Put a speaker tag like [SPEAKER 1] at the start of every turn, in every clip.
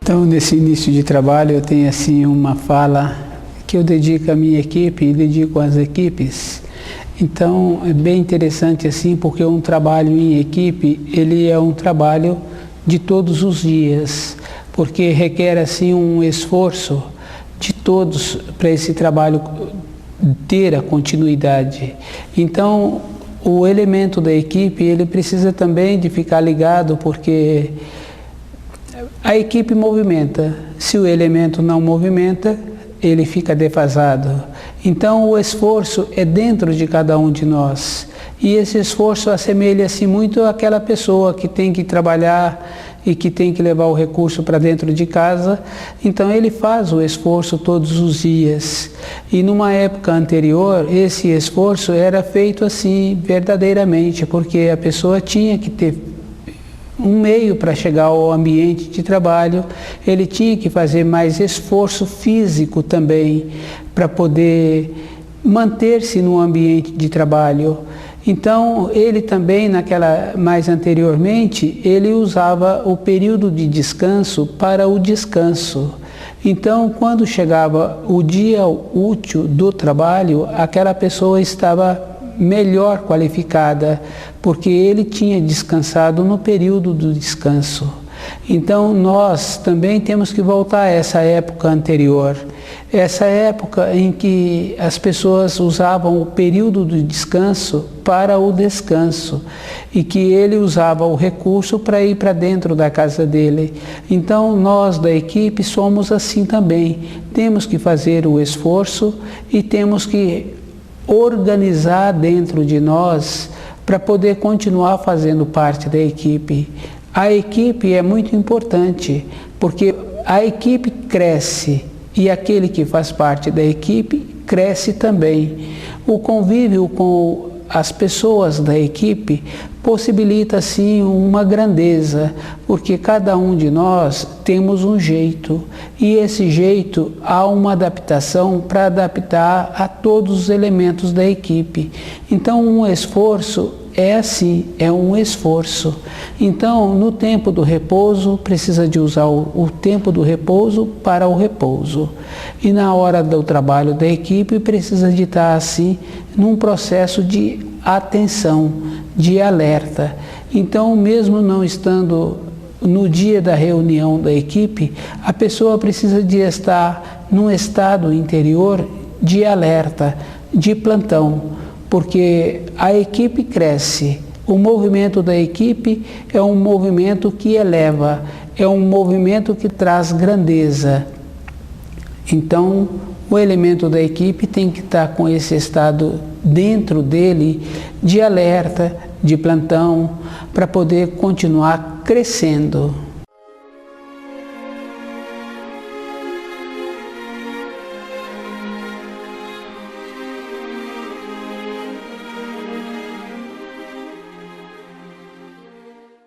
[SPEAKER 1] Então, nesse início de trabalho, eu tenho assim uma fala que eu dedico à minha equipe e dedico às equipes. Então, é bem interessante assim, porque um trabalho em equipe, ele é um trabalho de todos os dias, porque requer assim um esforço de todos para esse trabalho ter a continuidade. Então, o elemento da equipe, ele precisa também de ficar ligado, porque a equipe movimenta. Se o elemento não movimenta, ele fica defasado. Então, o esforço é dentro de cada um de nós. E esse esforço assemelha-se muito àquela pessoa que tem que trabalhar e que tem que levar o recurso para dentro de casa. Então, ele faz o esforço todos os dias. E numa época anterior, esse esforço era feito assim, verdadeiramente, porque a pessoa tinha que ter um meio para chegar ao ambiente de trabalho, ele tinha que fazer mais esforço físico também para poder manter-se no ambiente de trabalho. Então, ele também, mais anteriormente, ele usava o período de descanso para o descanso. Então, quando chegava o dia útil do trabalho, aquela pessoa estava melhor qualificada, porque ele tinha descansado no período do descanso. Então, nós também temos que voltar a essa época anterior, essa época em que as pessoas usavam o período do descanso para o descanso e que ele usava o recurso para ir para dentro da casa dele. Então, nós da equipe somos assim também. Temos que fazer o esforço e temos que organizar dentro de nós para poder continuar fazendo parte da equipe. A equipe é muito importante, porque a equipe cresce e aquele que faz parte da equipe cresce também. O convívio com as pessoas da equipe possibilita, sim, uma grandeza, porque cada um de nós temos um jeito, e esse jeito há uma adaptação para adaptar a todos os elementos da equipe. Então, um esforço é assim, é um esforço. Então, no tempo do repouso, precisa de usar o tempo do repouso para o repouso. E na hora do trabalho da equipe, precisa de estar assim, num processo de atenção, de alerta. Então, mesmo não estando no dia da reunião da equipe, a pessoa precisa de estar num estado interior de alerta, de plantão, porque a equipe cresce. O movimento da equipe é um movimento que eleva, é um movimento que traz grandeza. Então, o elemento da equipe tem que estar com esse estado dentro dele de alerta, de plantão, para poder continuar crescendo.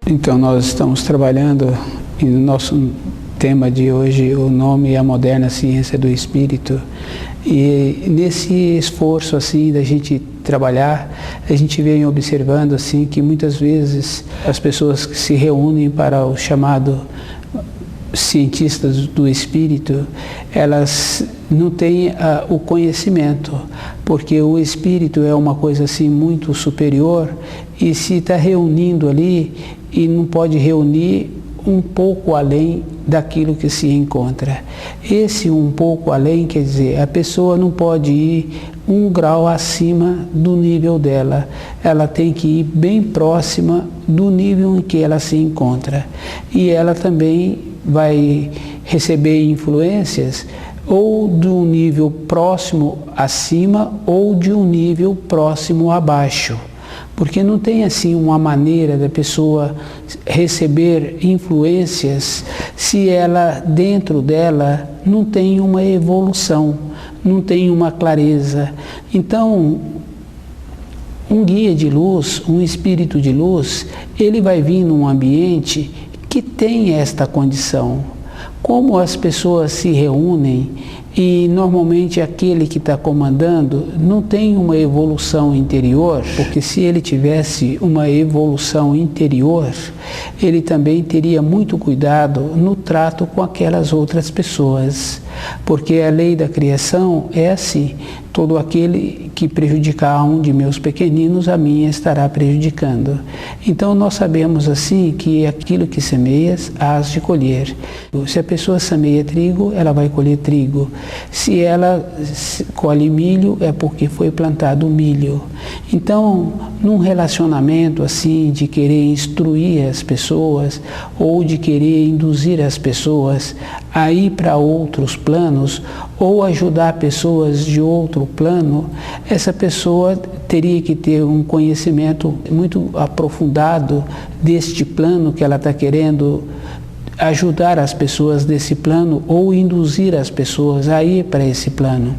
[SPEAKER 1] Então, nós estamos trabalhando, e no nosso tema de hoje, o nome é a moderna ciência do espírito. E nesse esforço assim da gente trabalhar, a gente vem observando assim que muitas vezes as pessoas que se reúnem para o chamado cientistas do espírito, elas não têm o conhecimento, porque o espírito é uma coisa assim muito superior, e se está reunindo ali e não pode reunir um pouco além daquilo que se encontra. Esse um pouco além quer dizer, a pessoa não pode ir um grau acima do nível dela, ela tem que ir bem próxima do nível em que ela se encontra. E ela também vai receber influências ou de um nível próximo acima ou de um nível próximo abaixo. Porque não tem assim uma maneira da pessoa receber influências se ela, dentro dela, não tem uma evolução, não tem uma clareza. Então, Um guia de luz, um espírito de luz, ele vai vir num ambiente que tem esta condição. Como as pessoas se reúnem e normalmente aquele que está comandando não tem uma evolução interior, porque se ele tivesse uma evolução interior, ele também teria muito cuidado no trato com aquelas outras pessoas, porque a lei da criação é assim: todo aquele que prejudicar um de meus pequeninos, a mim estará prejudicando. Então nós sabemos assim que aquilo que semeias, hás de colher. Se a pessoa semeia trigo, ela vai colher trigo. Se ela colhe milho, é porque foi plantado milho. Então, num relacionamento assim, de querer instruir as pessoas, ou de querer induzir as pessoas a ir para outros planos, ou ajudar pessoas de outro plano, essa pessoa teria que ter um conhecimento muito aprofundado deste plano que ela está querendo ajudar as pessoas desse plano ou induzir as pessoas a ir para esse plano.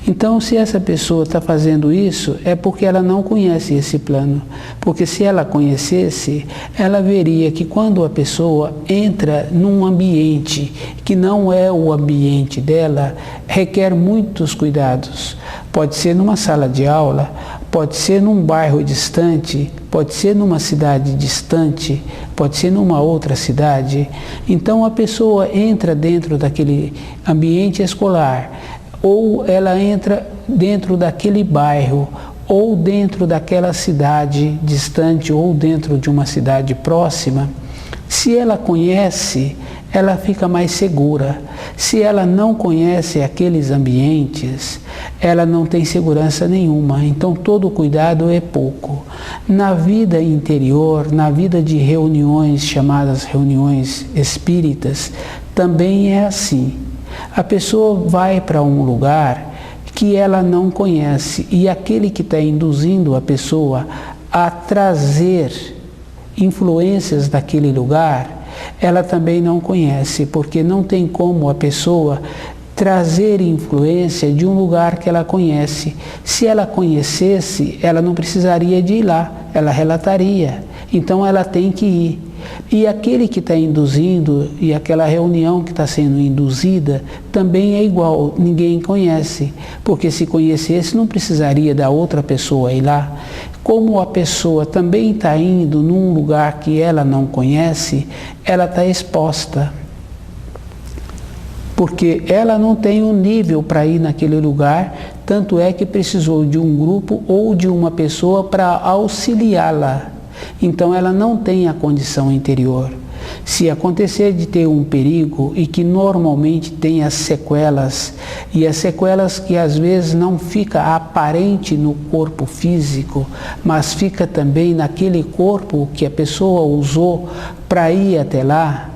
[SPEAKER 1] Então, se essa pessoa está fazendo isso, é porque ela não conhece esse plano. Porque se ela conhecesse, ela veria que quando a pessoa entra num ambiente que não é o ambiente dela, requer muitos cuidados. Pode ser numa sala de aula, pode ser num bairro distante, pode ser numa cidade distante, pode ser numa outra cidade. Então a pessoa entra dentro daquele ambiente escolar, ou ela entra dentro daquele bairro, ou dentro daquela cidade distante, ou dentro de uma cidade próxima. Se ela conhece, ela fica mais segura. Se ela não conhece aqueles ambientes, ela não tem segurança nenhuma. Então todo cuidado é pouco. Na vida interior, na vida de reuniões chamadas reuniões espíritas, também é assim. A pessoa vai para um lugar que ela não conhece e aquele que está induzindo a pessoa a trazer influências daquele lugar, ela também não conhece, porque não tem como a pessoa trazer influência de um lugar que ela conhece. Se ela conhecesse, ela não precisaria de ir lá, ela relataria. Então ela tem que ir. E aquele que está induzindo e aquela reunião que está sendo induzida também é igual, ninguém conhece, porque se conhecesse não precisaria da outra pessoa ir lá. Como a pessoa também está indo num lugar que ela não conhece, ela está exposta, porque ela não tem um nível para ir naquele lugar, tanto é que precisou de um grupo ou de uma pessoa para auxiliá-la. Então ela não tem a condição interior. Se acontecer de ter um perigo e que normalmente tem as sequelas, e as sequelas que às vezes não fica aparente no corpo físico, mas fica também naquele corpo que a pessoa usou para ir até lá,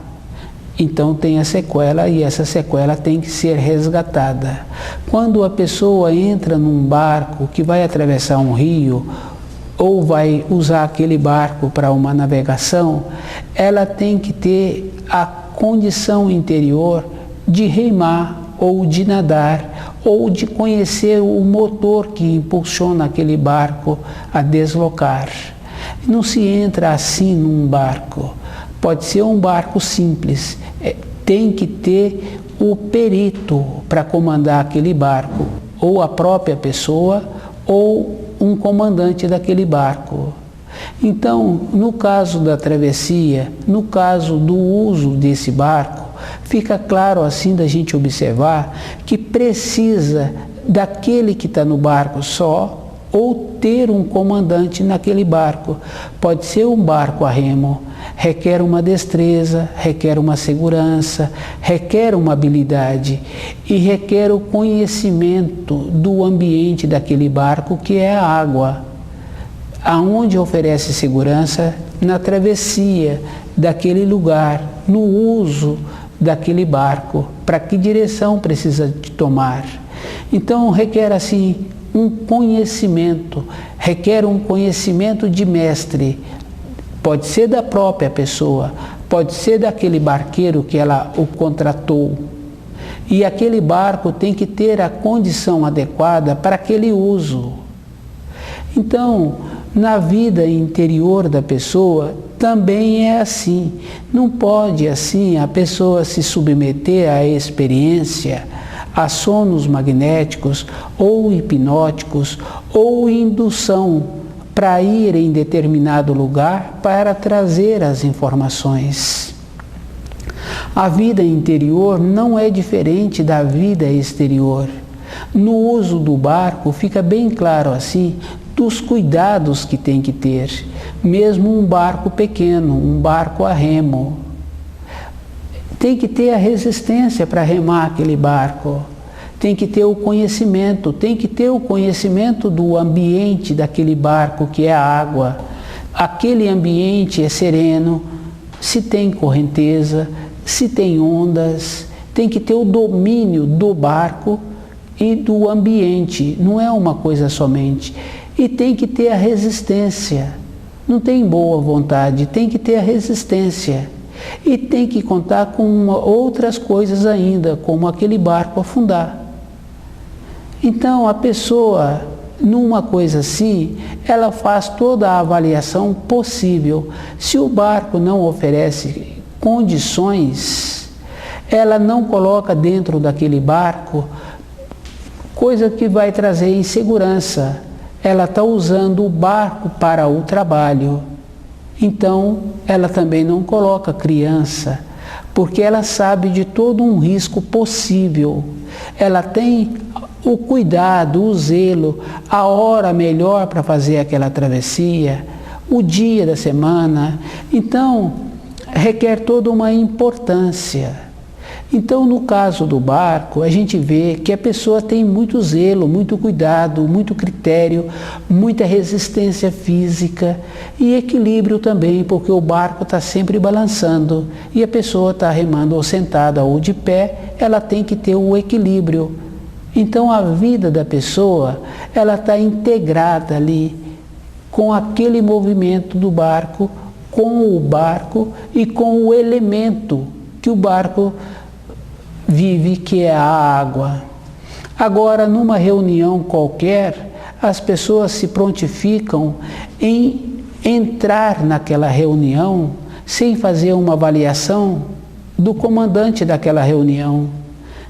[SPEAKER 1] então tem a sequela e essa sequela tem que ser resgatada. Quando a pessoa entra num barco que vai atravessar um rio, ou vai usar aquele barco para uma navegação, ela tem que ter a condição interior de remar, ou de nadar, ou de conhecer o motor que impulsiona aquele barco a deslocar. Não se entra assim num barco. Pode ser um barco simples, tem que ter o perito para comandar aquele barco, ou a própria pessoa, ou um comandante daquele barco. Então, no caso da travessia, no caso do uso desse barco, fica claro assim da gente observar que precisa daquele que está no barco só, ou ter um comandante naquele barco. Pode ser um barco a remo, requer uma destreza, requer uma segurança, requer uma habilidade e requer o conhecimento do ambiente daquele barco, que é a água. Aonde oferece segurança? Na travessia daquele lugar, no uso daquele barco, para que direção precisa de tomar. Então requer assim um conhecimento, requer um conhecimento de mestre. Pode ser da própria pessoa, pode ser daquele barqueiro que ela o contratou. E aquele barco tem que ter a condição adequada para aquele uso. Então, na vida interior da pessoa também é assim. Não pode assim a pessoa se submeter à experiência, a sonos magnéticos ou hipnóticos ou indução para ir em determinado lugar para trazer as informações. A vida interior não é diferente da vida exterior. No uso do barco fica bem claro assim dos cuidados que tem que ter, mesmo um barco pequeno, um barco a remo. Tem que ter a resistência para remar aquele barco, tem que ter o conhecimento do ambiente daquele barco que é a água. Aquele ambiente é sereno, se tem correnteza, se tem ondas, tem que ter o domínio do barco e do ambiente, não é uma coisa somente. E tem que ter a resistência, não tem boa vontade, tem que ter a resistência. E tem que contar com outras coisas ainda, como aquele barco afundar. Então a pessoa, numa coisa assim, ela faz toda a avaliação possível. Se o barco não oferece condições, ela não coloca dentro daquele barco coisa que vai trazer insegurança. Ela está usando o barco para o trabalho. Então, ela também não coloca criança, porque ela sabe de todo um risco possível. Ela tem o cuidado, o zelo, a hora melhor para fazer aquela travessia, o dia da semana. Então, requer toda uma importância. Então, no caso do barco, a gente vê que a pessoa tem muito zelo, muito cuidado, muito critério, muita resistência física e equilíbrio também, porque o barco está sempre balançando e a pessoa está remando ou sentada ou de pé, ela tem que ter o equilíbrio. Então, a vida da pessoa, ela está integrada ali com aquele movimento do barco, com o barco e com o elemento que o barco vive, que é a água. Agora, numa reunião qualquer, as pessoas se prontificam em entrar naquela reunião sem fazer uma avaliação do comandante daquela reunião,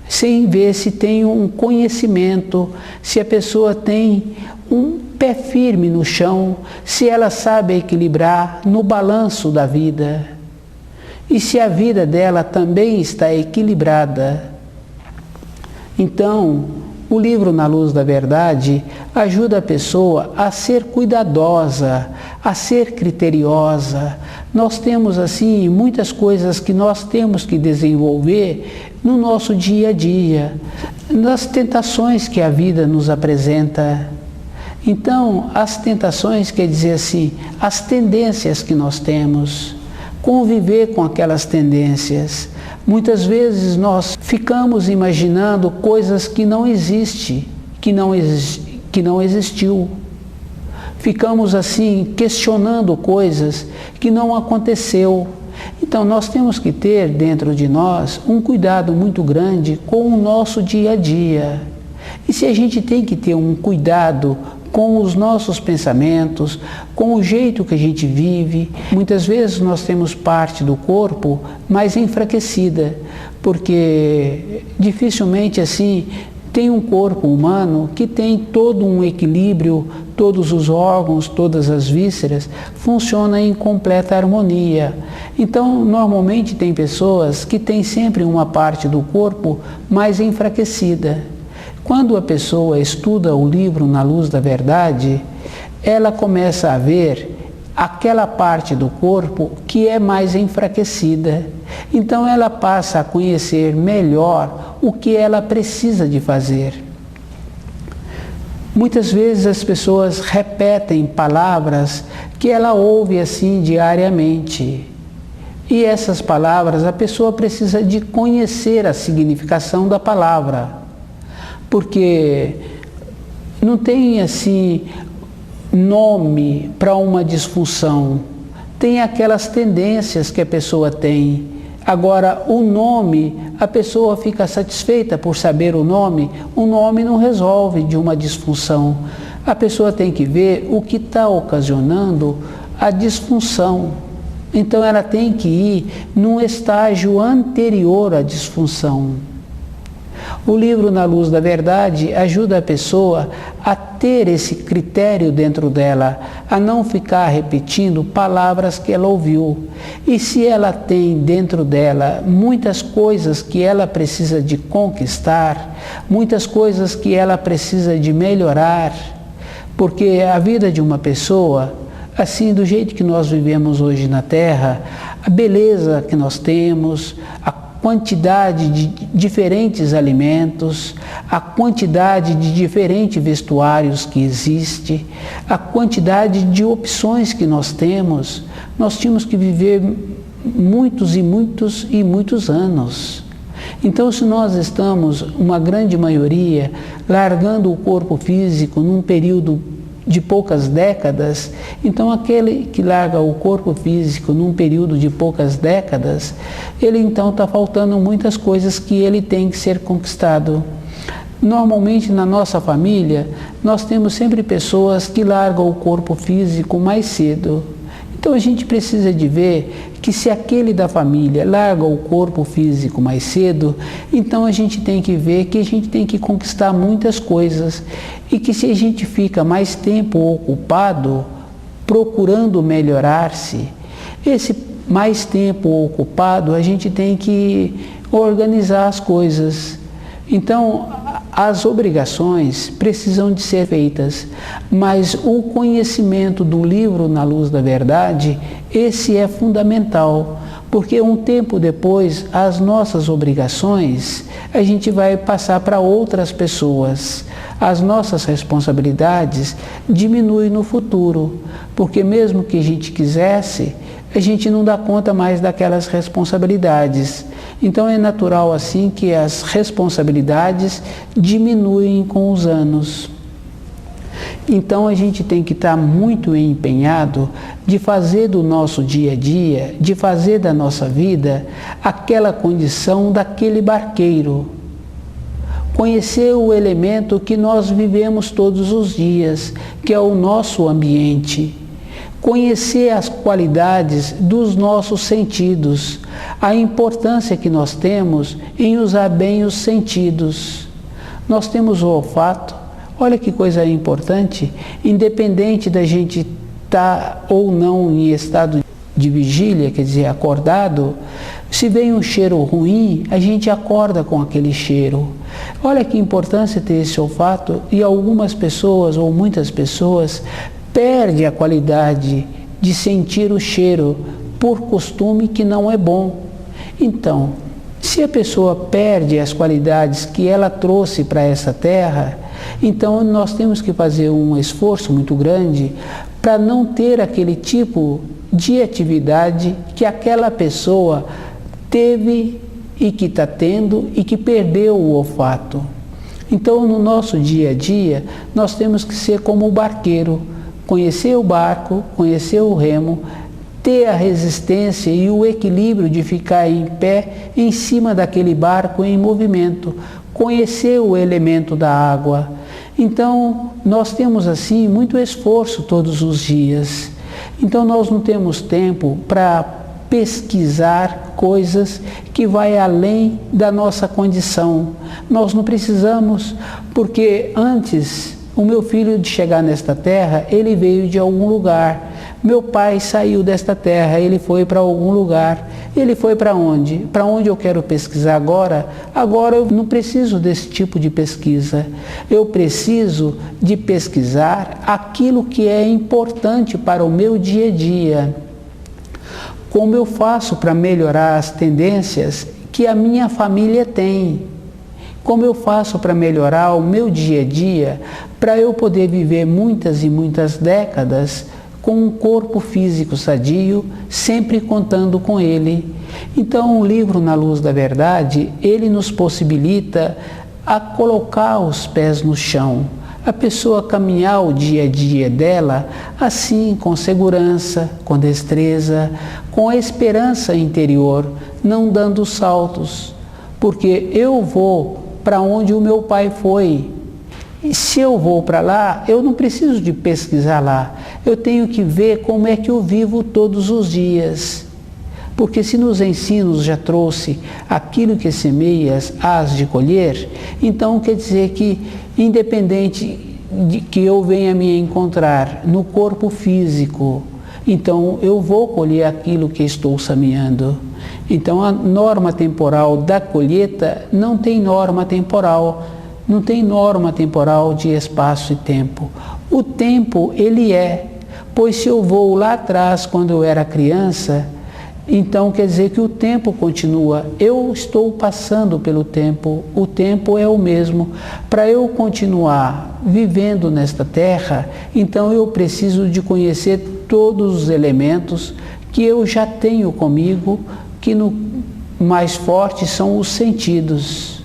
[SPEAKER 1] sem ver se tem um conhecimento, se a pessoa tem um pé firme no chão, se ela sabe equilibrar no balanço da vida. E se a vida dela também está equilibrada. Então, o livro Na Luz da Verdade ajuda a pessoa a ser cuidadosa, a ser criteriosa. Nós temos, assim, muitas coisas que nós temos que desenvolver no nosso dia a dia, nas tentações que a vida nos apresenta. Então, as tentações quer dizer assim, as tendências que nós temos. Conviver com aquelas tendências. Muitas vezes nós ficamos imaginando coisas que não existem, que não existiu. Ficamos assim questionando coisas que não aconteceu. Então nós temos que ter dentro de nós um cuidado muito grande com o nosso dia a dia. E se a gente tem que ter um cuidado com os nossos pensamentos, com o jeito que a gente vive. Muitas vezes nós temos parte do corpo mais enfraquecida, porque dificilmente assim tem um corpo humano que tem todo um equilíbrio, todos os órgãos, todas as vísceras funcionam em completa harmonia. Então, normalmente tem pessoas que têm sempre uma parte do corpo mais enfraquecida. Quando a pessoa estuda o livro Na Luz da Verdade, ela começa a ver aquela parte do corpo que é mais enfraquecida. Então ela passa a conhecer melhor o que ela precisa de fazer. Muitas vezes as pessoas repetem palavras que ela ouve assim diariamente. E essas palavras a pessoa precisa de conhecer a significação da palavra. Porque não tem assim nome para uma disfunção. Tem aquelas tendências que a pessoa tem. Agora, o nome, a pessoa fica satisfeita por saber o nome não resolve de uma disfunção. A pessoa tem que ver o que está ocasionando a disfunção. Então ela tem que ir num estágio anterior à disfunção. O livro Na Luz da Verdade ajuda a pessoa a ter esse critério dentro dela, a não ficar repetindo palavras que ela ouviu. E se ela tem dentro dela muitas coisas que ela precisa de conquistar, muitas coisas que ela precisa de melhorar, porque a vida de uma pessoa, assim, do jeito que nós vivemos hoje na Terra, a beleza que nós temos, a quantidade de diferentes alimentos, a quantidade de diferentes vestuários que existe, a quantidade de opções que nós temos tínhamos que viver muitos e muitos e muitos anos. Então, se nós estamos, uma grande maioria, largando o corpo físico num período de poucas décadas, então aquele que larga o corpo físico num período de poucas décadas, ele então está faltando muitas coisas que ele tem que ser conquistado. Normalmente na nossa família, nós temos sempre pessoas que largam o corpo físico mais cedo. Então a gente precisa de ver que se aquele da família larga o corpo físico mais cedo, então a gente tem que ver que a gente tem que conquistar muitas coisas e que se a gente fica mais tempo ocupado procurando melhorar-se, esse mais tempo ocupado a gente tem que organizar as coisas. Então, as obrigações precisam de ser feitas, mas o conhecimento do livro Na Luz da Verdade, esse é fundamental, porque um tempo depois, as nossas obrigações, a gente vai passar para outras pessoas. As nossas responsabilidades diminuem no futuro, porque mesmo que a gente quisesse, a gente não dá conta mais daquelas responsabilidades. Então é natural assim que as responsabilidades diminuem com os anos. Então a gente tem que estar muito empenhado de fazer do nosso dia a dia, de fazer da nossa vida aquela condição daquele barqueiro. Conhecer o elemento que nós vivemos todos os dias, que é o nosso ambiente. Conhecer as qualidades dos nossos sentidos, a importância que nós temos em usar bem os sentidos. Nós temos o olfato, olha que coisa importante, independente da gente estar ou não em estado de vigília, quer dizer, acordado, se vem um cheiro ruim, a gente acorda com aquele cheiro. Olha que importância ter esse olfato, e algumas pessoas, ou muitas pessoas, perde a qualidade de sentir o cheiro por costume que não é bom. Então, se a pessoa perde as qualidades que ela trouxe para essa terra, então nós temos que fazer um esforço muito grande para não ter aquele tipo de atividade que aquela pessoa teve e que está tendo e que perdeu o olfato. Então, no nosso dia a dia, nós temos que ser como o barqueiro, conhecer o barco, conhecer o remo, ter a resistência e o equilíbrio de ficar em pé em cima daquele barco em movimento, conhecer o elemento da água. Então, nós temos assim muito esforço todos os dias. Então, nós não temos tempo para pesquisar coisas que vai além da nossa condição. Nós não precisamos, porque antes o meu filho de chegar nesta terra, ele veio de algum lugar. Meu pai saiu desta terra, ele foi para algum lugar. Ele foi para onde? Para onde eu quero pesquisar agora? Agora eu não preciso desse tipo de pesquisa. Eu preciso de pesquisar aquilo que é importante para o meu dia a dia. Como eu faço para melhorar as tendências que a minha família tem? Como eu faço para melhorar o meu dia a dia, para eu poder viver muitas e muitas décadas com um corpo físico sadio, sempre contando com ele? Então, o livro Na Luz da Verdade, ele nos possibilita a colocar os pés no chão, a pessoa caminhar o dia a dia dela assim, com segurança, com destreza, com a esperança interior, não dando saltos, porque eu vou para onde o meu pai foi. E se eu vou para lá, eu não preciso de pesquisar lá. Eu tenho que ver como é que eu vivo todos os dias. Porque se nos ensinos já trouxe aquilo que semeias, hás de colher, então quer dizer que, independente de que eu venha me encontrar no corpo físico, então eu vou colher aquilo que estou semeando. Então a norma temporal da colheita não tem norma temporal, não tem norma temporal de espaço e tempo. O tempo, ele é, pois se eu vou lá atrás, quando eu era criança, então quer dizer que o tempo continua. Eu estou passando pelo tempo, o tempo é o mesmo. Para eu continuar vivendo nesta terra, então eu preciso de conhecer todos os elementos que eu já tenho comigo, que no mais forte são os sentidos.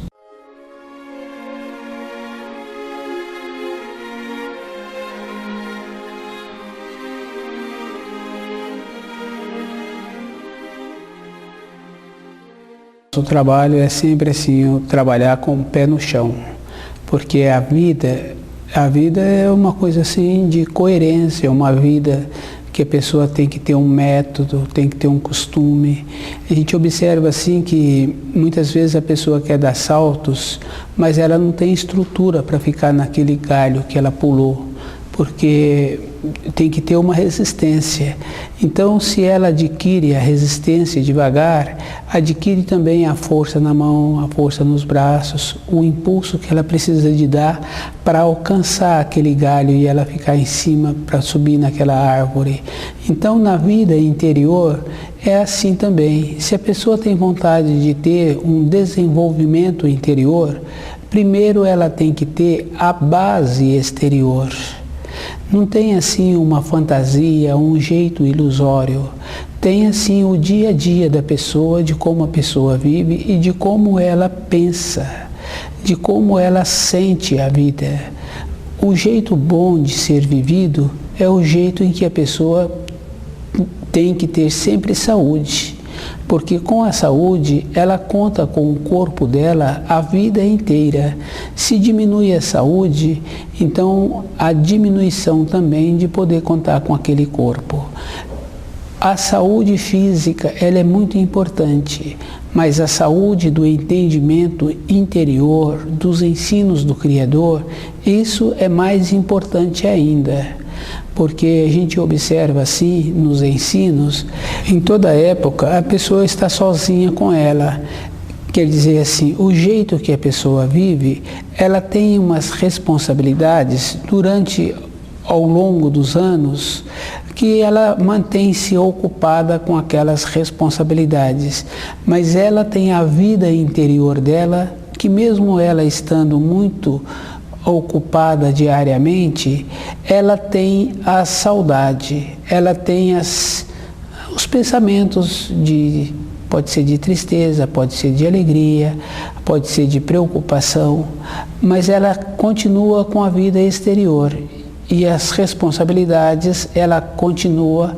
[SPEAKER 1] O trabalho é sempre assim, trabalhar com o pé no chão, porque a vida é uma coisa assim de coerência, uma vida que a pessoa tem que ter um método, tem que ter um costume. A gente observa assim que muitas vezes a pessoa quer dar saltos, mas ela não tem estrutura para ficar naquele galho que ela pulou, porque tem que ter uma resistência. Então, se ela adquire a resistência devagar, adquire também a força na mão, a força nos braços, o impulso que ela precisa de dar para alcançar aquele galho e ela ficar em cima para subir naquela árvore. Então, na vida interior, é assim também. Se a pessoa tem vontade de ter um desenvolvimento interior, primeiro ela tem que ter a base exterior. Não tem assim uma fantasia, um jeito ilusório. Tem assim o dia a dia da pessoa, de como a pessoa vive e de como ela pensa, de como ela sente a vida. O jeito bom de ser vivido é o jeito em que a pessoa tem que ter sempre saúde. Porque com a saúde, ela conta com o corpo dela a vida inteira. Se diminui a saúde, então a diminuição também de poder contar com aquele corpo. A saúde física, ela é muito importante, mas a saúde do entendimento interior, dos ensinos do Criador, isso é mais importante ainda. Porque a gente observa assim nos ensinos, em toda época a pessoa está sozinha com ela. Quer dizer assim, o jeito que a pessoa vive, ela tem umas responsabilidades ao longo dos anos, que ela mantém-se ocupada com aquelas responsabilidades. Mas ela tem a vida interior dela, que mesmo ela estando muito ocupada diariamente, ela tem a saudade, ela tem os pensamentos pode ser de tristeza, pode ser de alegria, pode ser de preocupação, mas ela continua com a vida exterior e as responsabilidades ela continua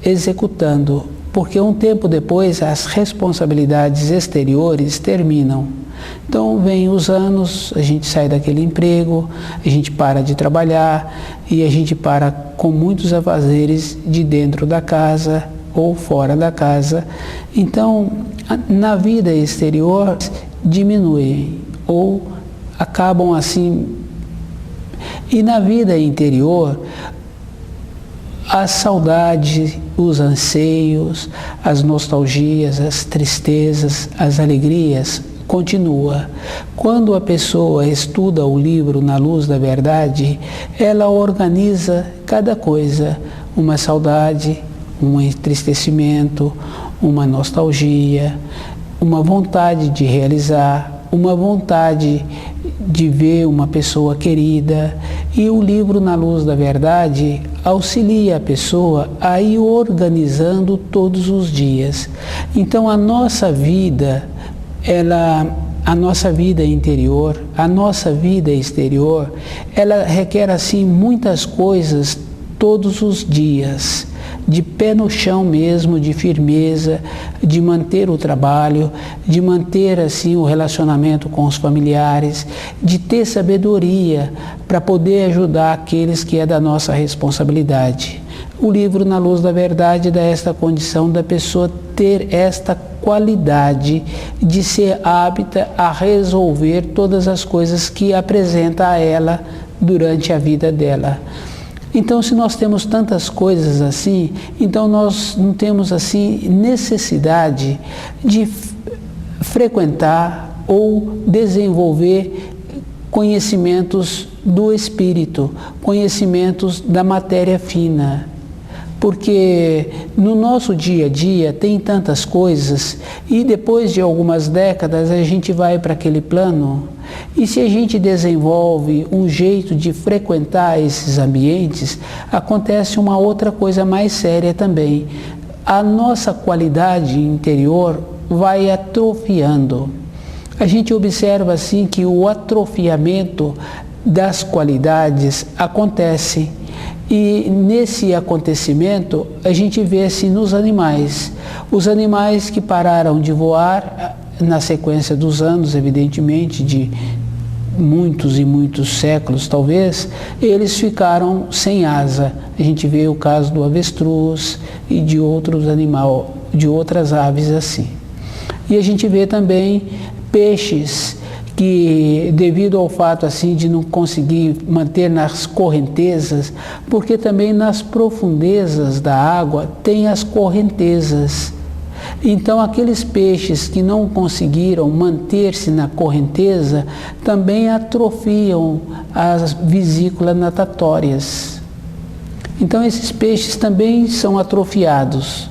[SPEAKER 1] executando, porque um tempo depois as responsabilidades exteriores terminam. Então, vem os anos, a gente sai daquele emprego, a gente para de trabalhar e a gente para com muitos afazeres de dentro da casa ou fora da casa. Então, na vida exterior, diminuem ou acabam assim. E na vida interior, a saudade, os anseios, as nostalgias, as tristezas, as alegrias, continua. Quando a pessoa estuda o livro Na Luz da Verdade, ela organiza cada coisa, uma saudade, um entristecimento, uma nostalgia, uma vontade de realizar, uma vontade de ver uma pessoa querida. E o livro Na Luz da Verdade auxilia a pessoa a ir organizando todos os dias. Então a nossa vida, a nossa vida interior, a nossa vida exterior, ela requer assim muitas coisas todos os dias, de pé no chão mesmo, de firmeza, de manter o trabalho, de manter assim o relacionamento com os familiares, de ter sabedoria para poder ajudar aqueles que é da nossa responsabilidade. O livro Na Luz da Verdade dá esta condição da pessoa ter esta qualidade de ser apta a resolver todas as coisas que apresenta a ela durante a vida dela. Então, se nós temos tantas coisas assim, então nós não temos assim necessidade de frequentar ou desenvolver conhecimentos do espírito, conhecimentos da matéria fina. Porque no nosso dia a dia tem tantas coisas e depois de algumas décadas a gente vai para aquele plano e se a gente desenvolve um jeito de frequentar esses ambientes, acontece uma outra coisa mais séria também. A nossa qualidade interior vai atrofiando. A gente observa assim que o atrofiamento das qualidades acontece. E nesse acontecimento a gente vê assim nos animais. Os animais que pararam de voar na sequência dos anos, evidentemente, de muitos e muitos séculos talvez, eles ficaram sem asa. A gente vê o caso do avestruz e de outros animais, de outras aves assim. E a gente vê também peixes que devido ao fato assim de não conseguir manter nas correntezas, porque também nas profundezas da água tem as correntezas. Então aqueles peixes que não conseguiram manter-se na correnteza também atrofiam as vesículas natatórias. Então esses peixes também são atrofiados.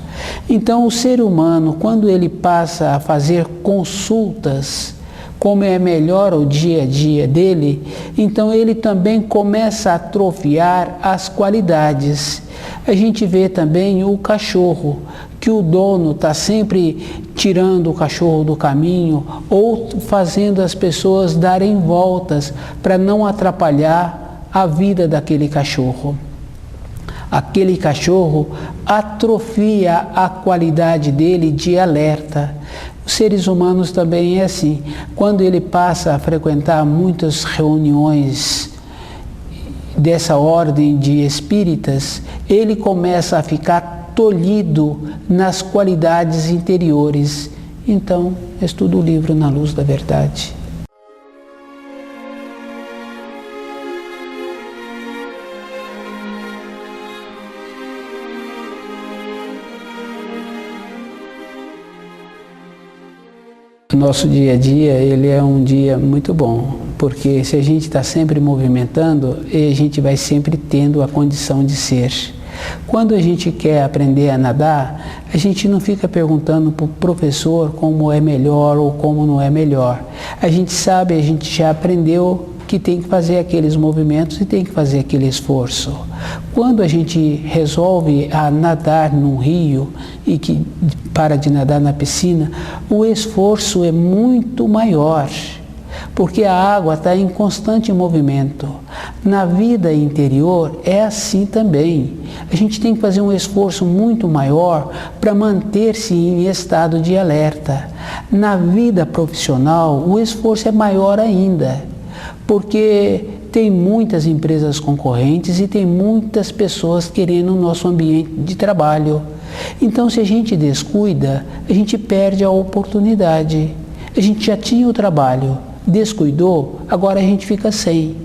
[SPEAKER 1] Então o ser humano, quando ele passa a fazer consultas, como é melhor o dia a dia dele, então ele também começa a atrofiar as qualidades. A gente vê também o cachorro, que o dono está sempre tirando o cachorro do caminho ou fazendo as pessoas darem voltas para não atrapalhar a vida daquele cachorro. Aquele cachorro atrofia a qualidade dele de alerta. Os seres humanos também é assim. Quando ele passa a frequentar muitas reuniões dessa ordem de espíritas, ele começa a ficar tolhido nas qualidades interiores. Então, estuda o livro Na Luz da Verdade. O nosso dia a dia, ele é um dia muito bom, porque se a gente está sempre movimentando, a gente vai sempre tendo a condição de ser. Quando a gente quer aprender a nadar, a gente não fica perguntando para o professor como é melhor ou como não é melhor. A gente sabe, a gente já aprendeu que tem que fazer aqueles movimentos e tem que fazer aquele esforço. Quando a gente resolve a nadar num rio e que para de nadar na piscina, o esforço é muito maior, porque a água está em constante movimento. Na vida interior é assim também. A gente tem que fazer um esforço muito maior para manter-se em estado de alerta. Na vida profissional, o esforço é maior ainda, porque tem muitas empresas concorrentes e tem muitas pessoas querendo o nosso ambiente de trabalho. Então, se a gente descuida, a gente perde a oportunidade. A gente já tinha o trabalho, descuidou, agora a gente fica sem,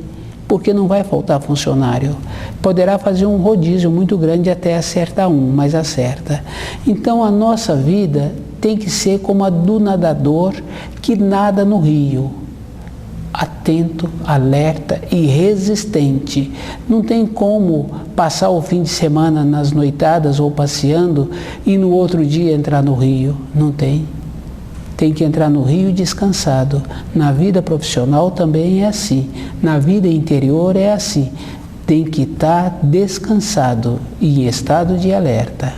[SPEAKER 1] porque não vai faltar funcionário. Poderá fazer um rodízio muito grande até acertar um, mas acerta. Então, a nossa vida tem que ser como a do nadador que nada no rio. Atento, alerta e resistente. Não tem como passar o fim de semana nas noitadas ou passeando e no outro dia entrar no rio. Não tem. Tem que entrar no rio descansado. Na vida profissional também é assim. Na vida interior é assim. Tem que estar descansado e em estado de alerta.